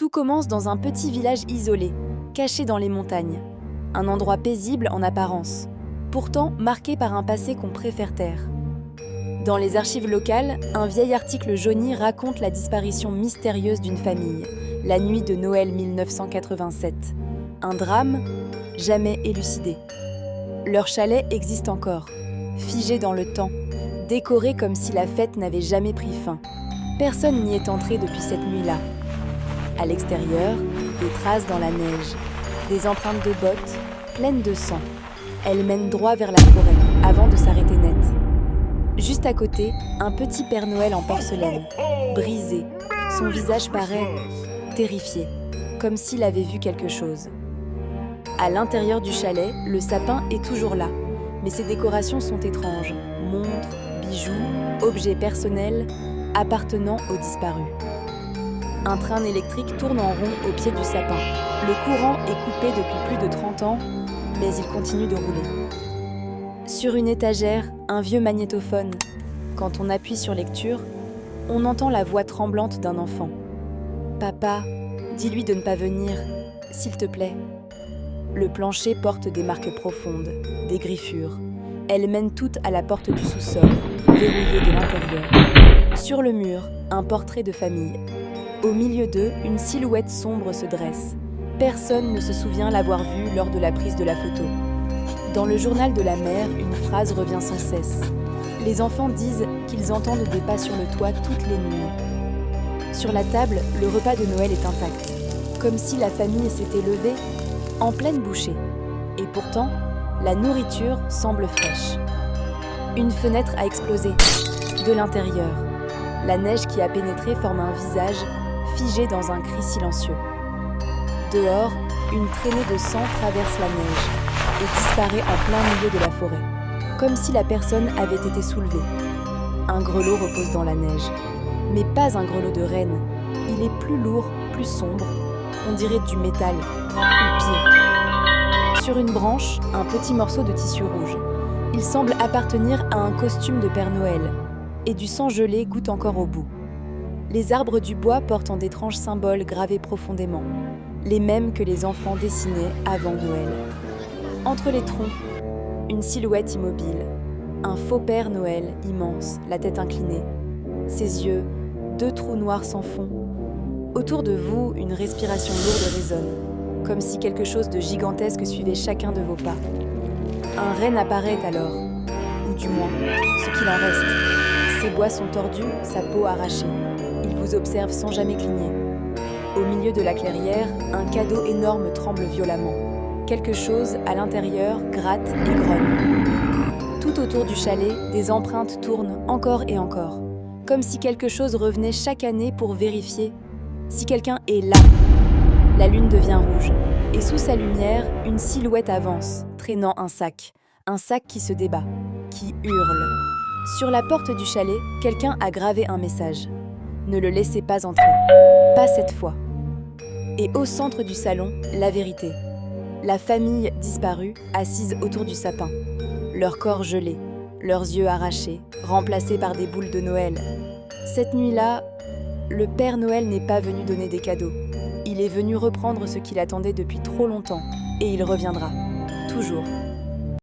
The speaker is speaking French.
Tout commence dans un petit village isolé, caché dans les montagnes. Un endroit paisible en apparence, pourtant marqué par un passé qu'on préfère taire. Dans les archives locales, un vieil article jauni raconte la disparition mystérieuse d'une famille, la nuit de Noël 1987. Un drame jamais élucidé. Leur chalet existe encore, figé dans le temps, décoré comme si la fête n'avait jamais pris fin. Personne n'y est entré depuis cette nuit-là. À l'extérieur, des traces dans la neige, des empreintes de bottes pleines de sang. Elles mènent droit vers la forêt, avant de s'arrêter net. Juste à côté, un petit Père Noël en porcelaine, brisé. Son visage paraît terrifié, comme s'il avait vu quelque chose. À l'intérieur du chalet, le sapin est toujours là, mais ses décorations sont étranges. Montres, bijoux, objets personnels appartenant aux disparus. Un train électrique tourne en rond au pied du sapin. Le courant est coupé depuis plus de 30 ans, mais il continue de rouler. Sur une étagère, un vieux magnétophone. Quand on appuie sur lecture, on entend la voix tremblante d'un enfant. « Papa, dis-lui de ne pas venir, s'il te plaît. » Le plancher porte des marques profondes, des griffures. Elles mènent toutes à la porte du sous-sol, verrouillée de l'intérieur. Sur le mur, un portrait de famille. Au milieu d'eux, une silhouette sombre se dresse. Personne ne se souvient l'avoir vue lors de la prise de la photo. Dans le journal de la mère, une phrase revient sans cesse. Les enfants disent qu'ils entendent des pas sur le toit toutes les nuits. Sur la table, le repas de Noël est intact, comme si la famille s'était levée en pleine bouchée. Et pourtant, la nourriture semble fraîche. Une fenêtre a explosé, de l'intérieur. La neige qui a pénétré forme un visage figé dans un cri silencieux. Dehors, une traînée de sang traverse la neige et disparaît en plein milieu de la forêt, comme si la personne avait été soulevée. Un grelot repose dans la neige, mais pas un grelot de reine. Il est plus lourd, plus sombre, on dirait du métal, ou pire. Sur une branche, un petit morceau de tissu rouge. Il semble appartenir à un costume de Père Noël, et du sang gelé goûte encore au bout. Les arbres du bois portent d'étranges symboles gravés profondément, les mêmes que les enfants dessinaient avant Noël. Entre les troncs, une silhouette immobile, un faux Père Noël immense, la tête inclinée, ses yeux, 2 trous noirs sans fond. Autour de vous, une respiration lourde résonne, comme si quelque chose de gigantesque suivait chacun de vos pas. Un renne apparaît alors, ou du moins, ce qu'il en reste. Ses bois sont tordus, sa peau arrachée. Il vous observe sans jamais cligner. Au milieu de la clairière, un cadeau énorme tremble violemment. Quelque chose, à l'intérieur, gratte et grogne. Tout autour du chalet, des empreintes tournent encore et encore, comme si quelque chose revenait chaque année pour vérifier si quelqu'un est là. La lune devient rouge, et sous sa lumière, une silhouette avance, traînant un sac qui se débat, qui hurle. Sur la porte du chalet, quelqu'un a gravé un message. Ne le laissez pas entrer, pas cette fois. Et au centre du salon, la vérité. La famille disparue, assise autour du sapin. Leurs corps gelés, leurs yeux arrachés, remplacés par des boules de Noël. Cette nuit-là, le Père Noël n'est pas venu donner des cadeaux. Il est venu reprendre ce qu'il attendait depuis trop longtemps, et il reviendra, toujours.